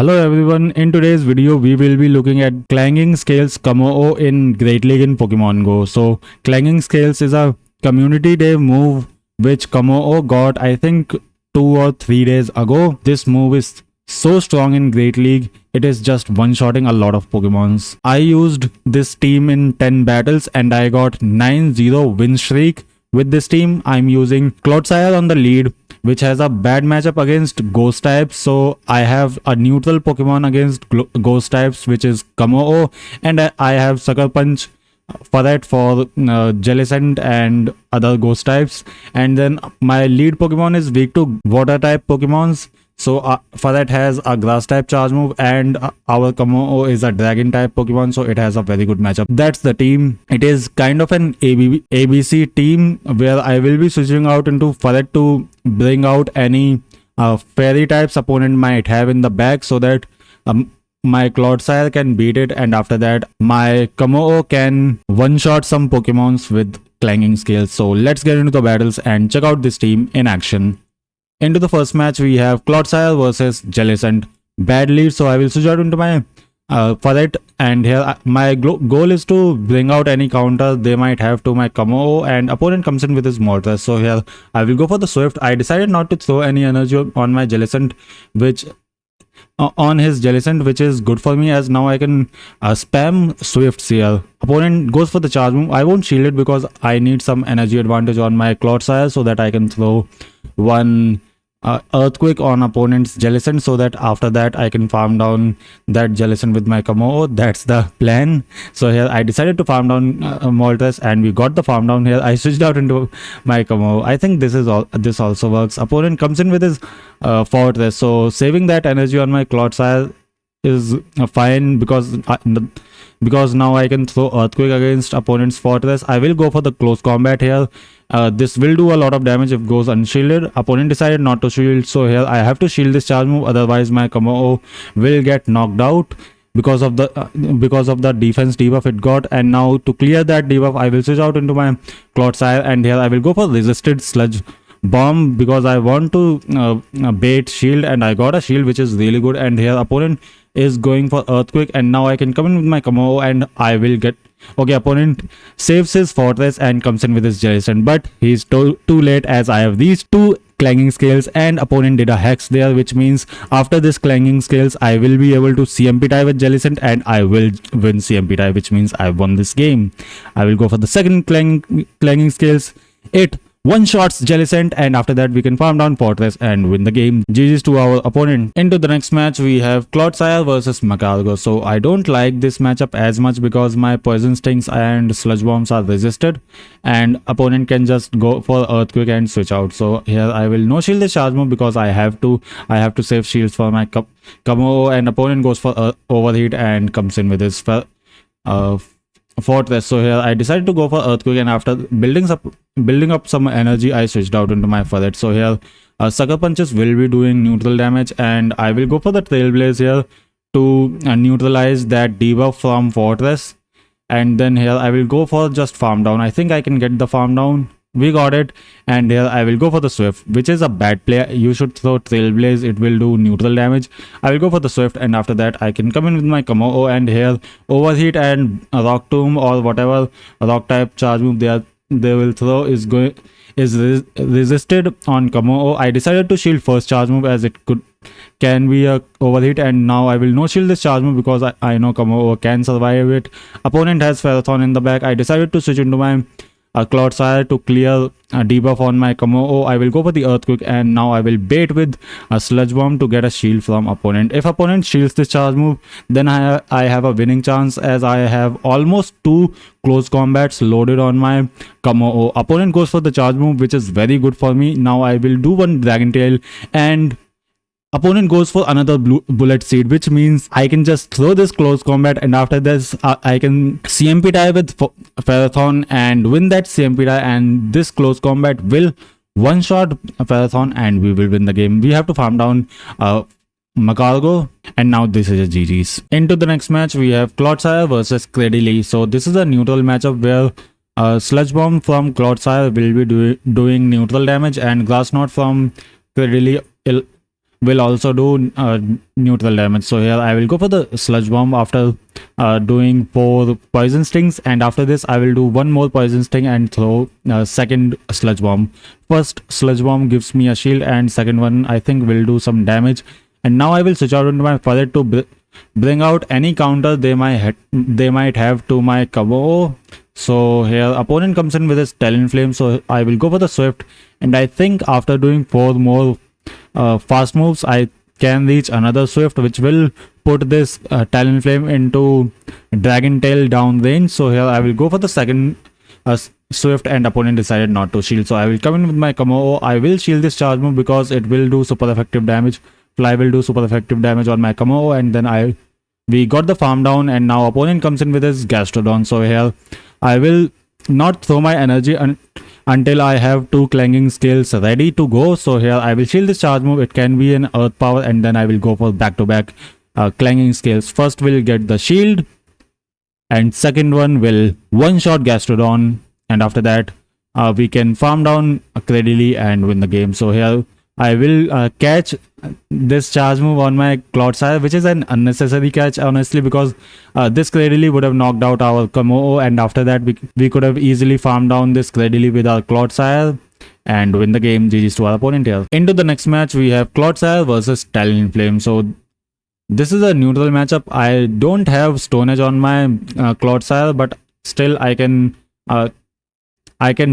Hello everyone, in today's video we will be looking at Clanging Scales KOMMO-0 in Great League in Pokemon Go. So Clanging Scales is a community day move which KOMMO-0 got I think 2 or 3 days ago. This move is so strong in Great League, it is just one-shotting a lot of Pokemons. I used this team in 10 battles and I got 9-0 win streak. With this team, I'm using Clodsire on the lead, which has a bad matchup against Ghost types. So I have a neutral Pokemon against Ghost types, which is KOMMO-0, and I have Sucker Punch for that for Jellicent and other Ghost types. And then my lead Pokemon is weak to Water type Pokemons. So for that has a grass type charge move, and our KOMMO-0 is a dragon type Pokemon, so it has a very good matchup. That's the team. It is kind of an ABC team where I will be switching out into Furret to bring out any fairy types opponent might have in the back, so that my Clodsire can beat it, and after that my KOMMO-0 can one-shot some Pokemons with Clanging Scales. So let's get into the battles and check out this team in action. Into the first match, we have Clodsire versus Jellicent. Bad lead, so I will switch out into my Furret, and here my goal is to bring out any counter they might have to my KOMMO-0, and opponent comes in with his Moltres. So here I will go for the Swift. I decided not to throw any energy on my Jellicent, which which is good for me, as now I can spam Swifts here. Opponent goes for the charge move. I won't shield it because I need some energy advantage on my Clodsire so that I can throw one Earthquake on opponent's Jellicent, so that after that I can farm down that Jellicent with my KOMMO-0. That's the plan. So here I decided to farm down Moltres, and we got the farm down here. I switched out into my KOMMO-0. I think this also works. Opponent comes in with his Fortress, so saving that energy on my Clodsire is fine because now I can throw Earthquake against opponent's Fortress. I will go for the close combat here. This will do a lot of damage if goes unshielded. Opponent decided not to shield, so here I have to shield this charge move, otherwise my KOMMO-0 will get knocked out because of the defense debuff it got. And now to clear that debuff, I will switch out into my Clodsire, and here I will go for resisted Sludge Bomb because I want to bait shield, and I got a shield which is really good. And here opponent is going for Earthquake, and now I can come in with my KOMMO-0 and I will get... Okay, opponent saves his Fortress and comes in with his Jellicent, but he's too late, as I have these two Clanging Scales and opponent did a Hex there, which means after this Clanging Scales I will be able to CMP tie with Jellicent and I will win CMP tie, which means I won this game. I will go for the second Clanging Scales. It one-shots Jellicent, and after that we can farm down Fortress and win the game. GG's to our opponent. Into the next match, we have Clodsire versus Magcargo. So I don't like this matchup as much because my Poison Stings and Sludge Bombs are resisted, and opponent can just go for Earthquake and switch out. So here I will no shield the charge move because I have to save shields for my KOMMO-0, and opponent goes for Overheat and comes in with his Fortress. So here I decided to go for Earthquake, and after building up some energy, I switched out into my Furret. So here Sucker Punches will be doing neutral damage, and I will go for the Trailblaze here to neutralize that debuff from Fortress. And then here I will go for just farm down. I think I can get the farm down. We got it. And here I will go for the Swift, which is a bad play. You should throw Trailblaze, it will do neutral damage. I will go for the Swift, and after that I can come in with my KOMMO-0, and here Overheat and Rock Tomb or whatever rock type charge move they will throw is resisted on KOMMO-0. I decided to shield first charge move as it can be a Overheat, and now I will no shield this charge move because I know KOMMO-0 can survive it. Opponent has Ferrothorn in the back. I decided to switch into my Clodsire to clear a debuff on my KOMMO-0. I will go for the Earthquake, and now I will bait with a Sludge Bomb to get a shield from opponent. If opponent shields this charge move, then I have a winning chance, as I have almost 2 close combats loaded on my KOMMO-0. Opponent goes for the charge move, which is very good for me. Now I will do one Dragon Tail, and opponent goes for another Bullet Seed, which means I can just throw this close combat, and after this I can CMP tie with Ferrothorn and win that CMP tie, and this close combat will one-shot Ferrothorn and we will win the game. We have to farm down Magcargo, and now this is a GG's. Into the next match, we have Clodsire versus Cradily. So this is a neutral matchup where Sludge Bomb from Clodsire will be doing neutral damage, and Grass Knot from Cradily will also do neutral damage. So here I will go for the Sludge Bomb after doing 4 Poison Stings, and after this I will do 1 more Poison Sting and throw second Sludge Bomb. First Sludge Bomb gives me a shield, and second one I think will do some damage. And now I will switch out into my Furret to bring out any counter they might have to my KOMMO-0. So here opponent comes in with his Talonflame, so I will go for the Swift, and I think after doing 4 more fast moves I can reach another Swift, which will put this Talonflame into Dragon Tail down range. So here I will go for the second Swift, and opponent decided not to shield, so I will come in with my KOMMO-0. I will shield this charge move because it will do super effective damage. Fly will do super effective damage on my KOMMO-0, and then we got the farm down, and now opponent comes in with his Gastrodon. So here I will not throw my energy until I have 2 Clanging skills ready to go. So here I will shield this charge move. It can be an Earth Power, and then I will go for back-to-back Clanging skills. First will get the shield, and second one will one-shot Gastrodon, and after that we can farm down Cradily and win the game. So here I will catch this charge move on my Clodsire, which is an unnecessary catch honestly, because this Cradily would have knocked out our KOMMO-0, and after that we could have easily farmed down this Cradily with our Clodsire and win the game. GG's to our opponent here. Into the next match we have Clodsire versus Talonflame. So this is a neutral matchup. I don't have Stone Edge on my Clodsire, but still I can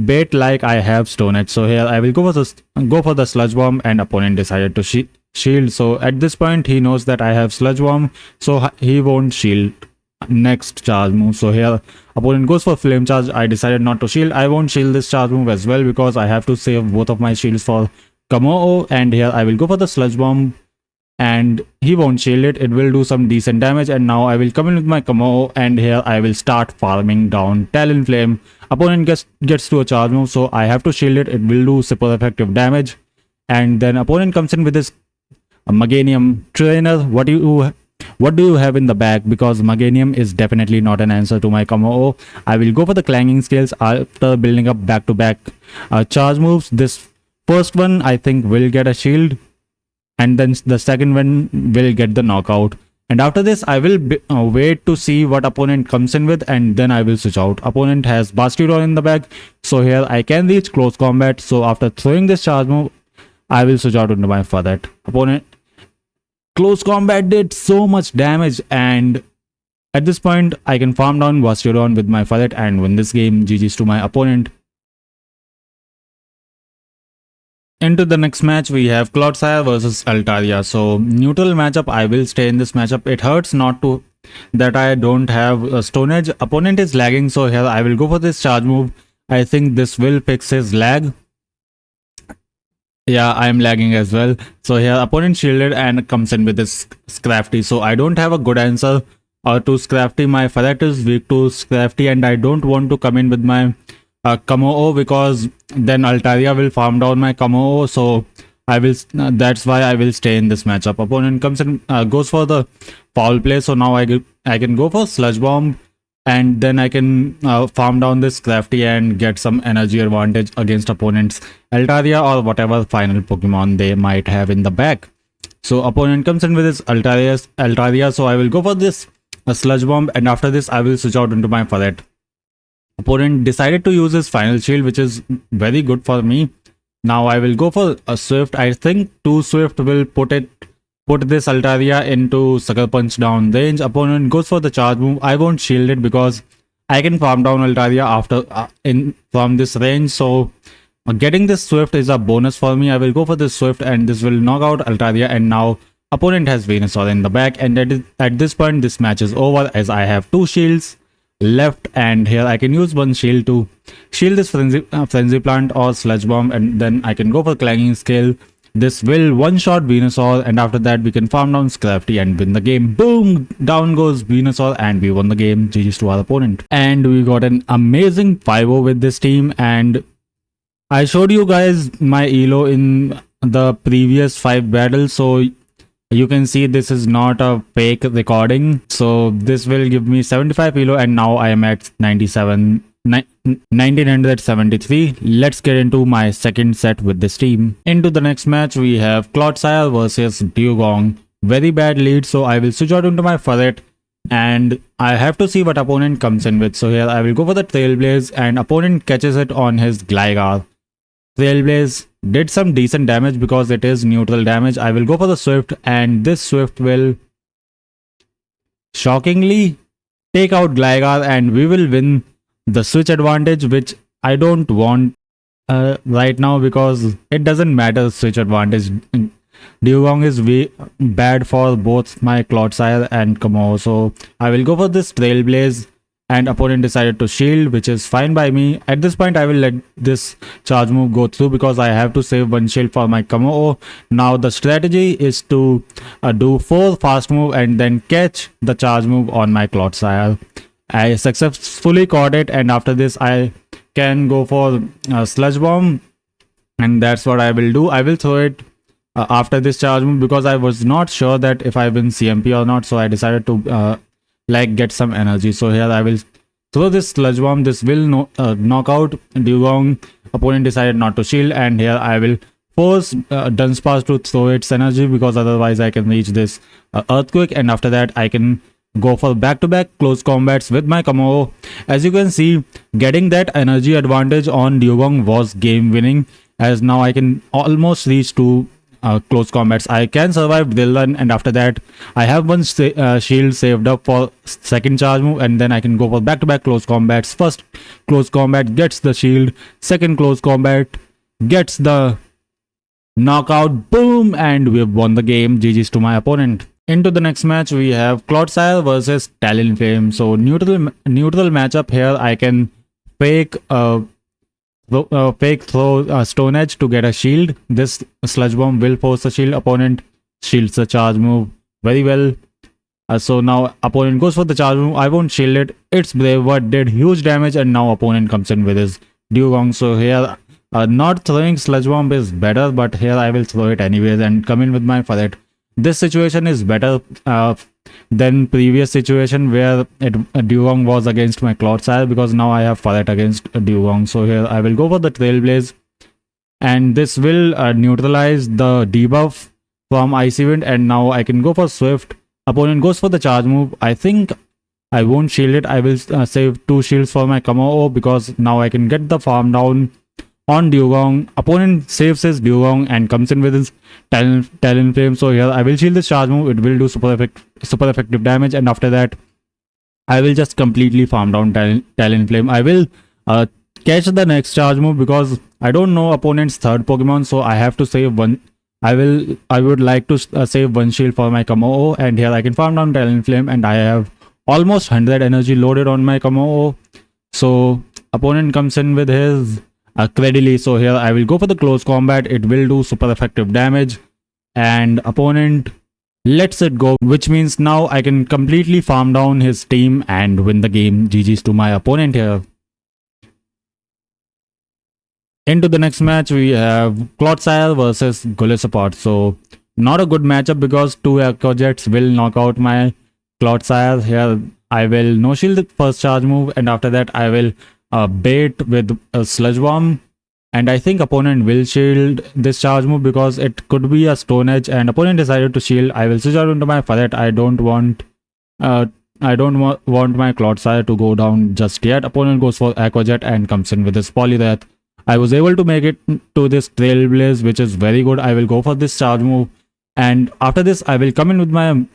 bait like I have Stone Edge. So here I will go for the Sludge Bomb, and opponent decided to shield. So at this point he knows that I have Sludge Bomb, so he won't shield next charge move. So here opponent goes for Flame Charge. I decided not to shield. I won't shield this charge move as well because I have to save both of my shields for KOMMO-0, and here I will go for the Sludge Bomb, and he won't shield it. It will do some decent damage, and now I will come in with my KOMMO-0, and here I will start farming down Talonflame. Opponent gets to a charge move, so I have to shield it. It will do super effective damage, and then opponent comes in with his Meganium. Trainer, what do you have in the bag? Because Meganium is definitely not an answer to my KOMMO-0. I will go for the Clanging skills after building up back-to-back charge moves. This first one I think will get a shield, and then the second one will get the knockout. And after this I will wait to see what opponent comes in with, and then I will switch out. Opponent has Bastiodon in the bag, so here I can reach close combat. So after throwing this charge move I will switch out into my Furret. Opponent close combat did so much damage, and at this point I can farm down Bastiodon with my Furret and win this game. GG's to my opponent. Into the next match we have Clodsire versus Altaria. So neutral matchup. I will stay in this matchup. It hurts not to that I don't have a Stone Edge. Opponent is lagging, so here I will go for this charge move. I think this will fix his lag. Yeah, I am lagging as well. So here opponent shielded and comes in with this Scrafty. So I don't have a good answer to Scrafty. My Furret is weak to Scrafty, and I don't want to come in with my KOMMO-0 because then Altaria will farm down my KOMMO-0. So I will. That's why I will stay in this matchup. Opponent comes in, goes for the foul play. So now I can go for Sludge Bomb, and then I can farm down this Crafty and get some energy advantage against opponents Altaria or whatever final Pokemon they might have in the back. So opponent comes in with his Altaria, so I will go for this Sludge Bomb, and after this I will switch out into my Furret. Opponent decided to use his final shield, which is very good for me. Now I will go for a Swift. I think 2 Swift will put this Altaria into Sucker Punch down range. Opponent goes for the charge move. I won't shield it because I can farm down Altaria after from this range. So getting this Swift is a bonus for me. I will go for this Swift, and this will knock out Altaria. And now opponent has Venusaur in the back, and at this point this match is over as I have 2 shields left, and here I can use 1 shield to shield this Frenzy Plant or Sludge Bomb, and then I can go for Clanging Scale. This will one-shot Venusaur, and after that we can farm down Scrafty and win the game. Boom! Down goes Venusaur, and we won the game. GG's to our opponent. And we got an amazing 5-0 with this team, and I showed you guys my elo in the previous 5 battles, so You can see this is not a fake recording. So this will give me 75 elo, and now I am at 1973. Let's get into my second set with this team. Into the next match, we have Clodsire versus Dugong. Very bad lead, so I will switch out into my Furret, and I have to see what opponent comes in with. So here I will go for the Trailblaze, and opponent catches it on his Gligar. Trailblaze did some decent damage because it is neutral damage. I will go for the Swift, and this Swift will shockingly take out Gligar, and we will win the switch advantage, which I don't want right now because it doesn't matter switch advantage. Dugong is way bad for both my Clodsire and KOMMO, so I will go for this Trailblaze, and opponent decided to shield, which is fine by me. At this point, I will let this charge move go through because I have to save one shield for my KOMMO. Now the strategy is to do 4 fast move and then catch the charge move on my Clodsire. I successfully caught it, and after this I can go for Sludge Bomb, and that's what I will do. I will throw it after this charge move because I was not sure that if I win CMP or not, so I decided to like get some energy. So here I will throw this Sludge Bomb. This will knock out Dugong. Opponent decided not to shield, and here I will force Dunsparce to throw its energy because otherwise I can reach this Earthquake, and after that I can go for back-to-back close combats with my KOMMO. As you can see, getting that energy advantage on Dugong was game winning, as now I can almost reach to close combats. I can survive Drill Run, and after that I have one shield saved up for second charge move, and then I can go for back-to-back close combats. First close combat gets the shield, second close combat gets the knockout, boom, and we've won the game. GG's to my opponent. Into the next match, we have Clodsire versus Talonflame. So neutral matchup here. I can fake throw Stone Edge to get a shield. This Sludge Bomb will force a shield. Opponent shields the charge move very well. So now opponent goes for the charge move. I won't shield it. It's Brave Bird did huge damage, and now opponent comes in with his Dugong. So here not throwing Sludge Bomb is better, but here I will throw it anyways and come in with my Furret. This situation is better than previous situation where Dugong was against my Clodsire, because now I have Furret against Dugong. So here I will go for the Trailblaze, and this will neutralize the debuff from Icy Wind, and now I can go for Swift. Opponent goes for the charge move. I think I won't shield it. I will save 2 shields for my KOMMO because now I can get the farm down on Dugong. Opponent saves his Dugong and comes in with his Talonflame. So here I will shield this charge move. It will do super effective damage, and after that I will just completely farm down Talonflame. I will catch the next charge move because I don't know opponent's third Pokemon, so I have to save one. I would like to save one shield for my KOMMO, and here I can farm down Talonflame, and I have almost 100 energy loaded on my KOMMO. So opponent comes in with his Credily. So here I will go for the close combat. It will do super effective damage, and opponent lets it go, which means now I can completely farm down his team and win the game. GG's to my opponent here. Into the next match, we have Clodsire versus Golisopod. So not a good matchup because 2 Echo Jets will knock out my Clodsire. Here I will no shield the first charge move, and after that I will bait with a Sludge Bomb, and I think opponent will shield this charge move because it could be a Stone Edge, and opponent decided to shield. I will switch out into my Furret. I don't want my Clodsire to go down just yet. Opponent goes for Aqua Jet and comes in with his Poliwrath. I was able to make it to this Trailblaze, which is very good. I will go for this charge move, and after this I will come in with my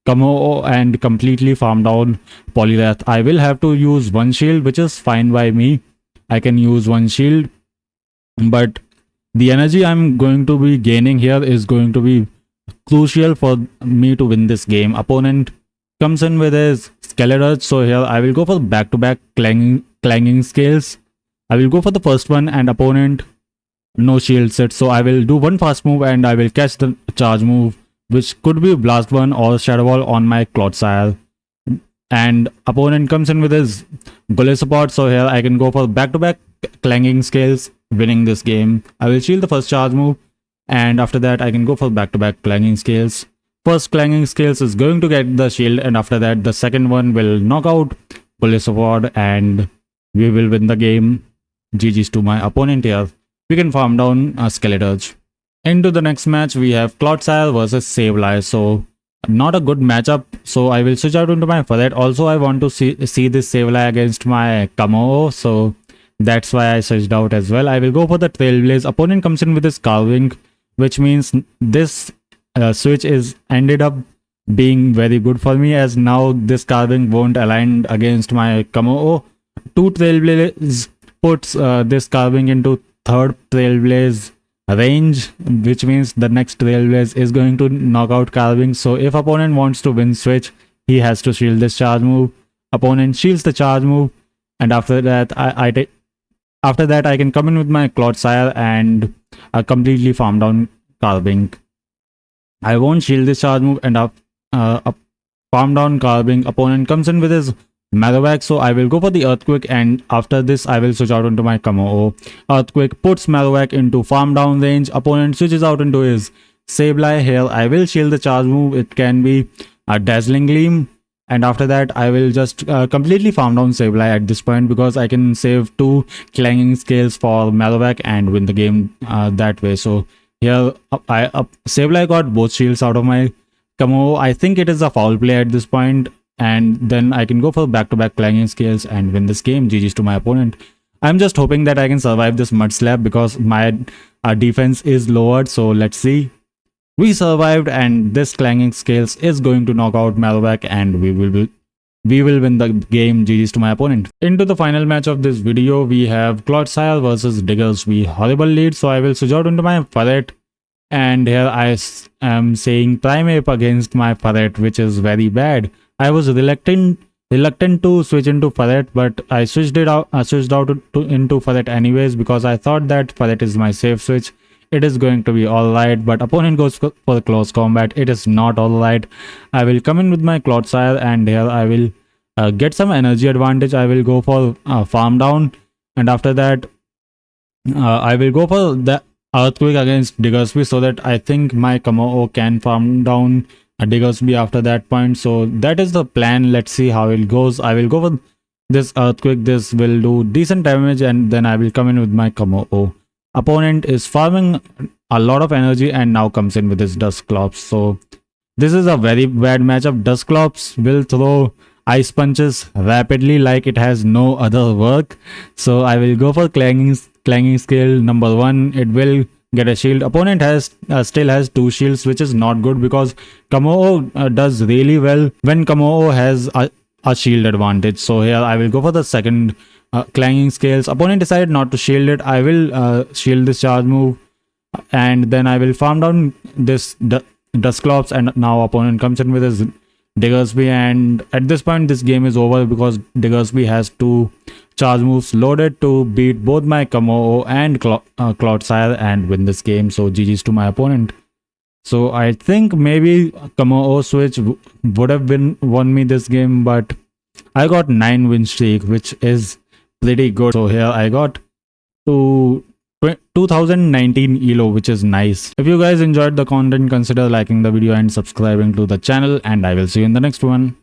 KOMMO and completely farm down Poliwrath. I will have to use one shield, which is fine by me. I can use one shield, but the energy I'm going to be gaining here is going to be crucial for me to win this game. Opponent comes in with his Skeletor, so here I will go for back-to-back clanging scales. I will go for the first one, and opponent no shield set, so I will do one fast move and I will catch the charge move, which could be Blast Burn or Shadow Ball on my Clodsire. And opponent comes in with his Golisopod, so here I can go for back-to-back clanging scales, winning this game. I will shield the first charge move, and after that I can go for back-to-back clanging scales. First Clanging skills is going to get the shield, and after that the second one will knock out Police Award, and we will win the game. GG's to my opponent here. We can farm down a Skeletorge. Into the next match, we have Clodsire versus Sableye. So not a good matchup. So I will switch out into my Ferret. Also, I want to see this Sableye against my KOMMO-0. So that's why I switched out as well. I will go for the Trailblaze. Opponent comes in with his Carving, which means this switch is ended up being very good for me, as now this Carving won't align against my KOMMO-0. Two Trailblaze puts this Carving into third Trailblaze range, which means the next Trailblaze is going to knock out Carving. So if opponent wants to win switch, he has to shield this charge move. Opponent shields the charge move, and after that I can come in with my Clodsire and completely farm down Carving. I won't shield this charge move and farm down Carving. Opponent comes in with his Marowak, so I will go for the Earthquake, and after this I will switch out into my KOMMO-0. Earthquake puts Marowak into farm down range. Opponent switches out into his Sableye. Here I will shield the charge move. It can be a Dazzling Gleam, and after that I will just completely farm down Sableye at this point, because I can save 2 Clanging scales for Marowak and win the game that way. So here Sableye got both shields out of my KOMMO-0. I think it is a foul play at this point, and then I can go for back-to-back Clanging scales and win this game. GG's to my opponent. I'm just hoping that I can survive this Mud Slap, because my defense is lowered. So let's see. We survived, and this Clanging scales is going to knock out Marowak, and we will win the game. GG's to my opponent. Into the final match of this video, we have Clodsire versus Diggersby. Horrible lead, so I will switch out into my Ferret, and here I am saying Primeape against my Ferret, which is very bad. I was reluctant to switch into Ferret, but I switched out into Ferret anyways, because I thought that Ferret is my safe switch. It is going to be alright, but opponent goes for the close combat. It is not alright. I will come in with my Clodsire, and here I will get some energy advantage. I will go for farm down, and after that I will go for the Earthquake against Diggersby, so that I think my KOMMO-0 can farm down Diggersby after that point. So that is the plan. Let's see how it goes. I will go for this Earthquake. This will do decent damage, and then I will come in with my KOMMO-0. Opponent is farming a lot of energy and now comes in with his Dusclops. So this is a very bad matchup. Dusclops will throw Ice Punches rapidly like it has no other work. So I will go for Clanging skill number 1. It will get a shield. Opponent still has 2 shields, which is not good, because KOMMO-0 does really well when KOMMO-0 has a shield advantage. So here I will go for the second Clanging scales. Opponent decided not to shield it. I will shield this charge move, and then I will farm down this Dusclops, and now opponent comes in with his Diggersby, and at this point this game is over, because Diggersby has 2 charge moves loaded to beat both my KOMMO-0 and Clodsire and win this game. So GG's to my opponent. So I think maybe KOMMO-0 switch would have won me this game, but I got 9 win streak, which is pretty good. So here I got to 2019 ELO, which is nice. If you guys enjoyed the content, consider liking the video and subscribing to the channel, and I will see you in the next one.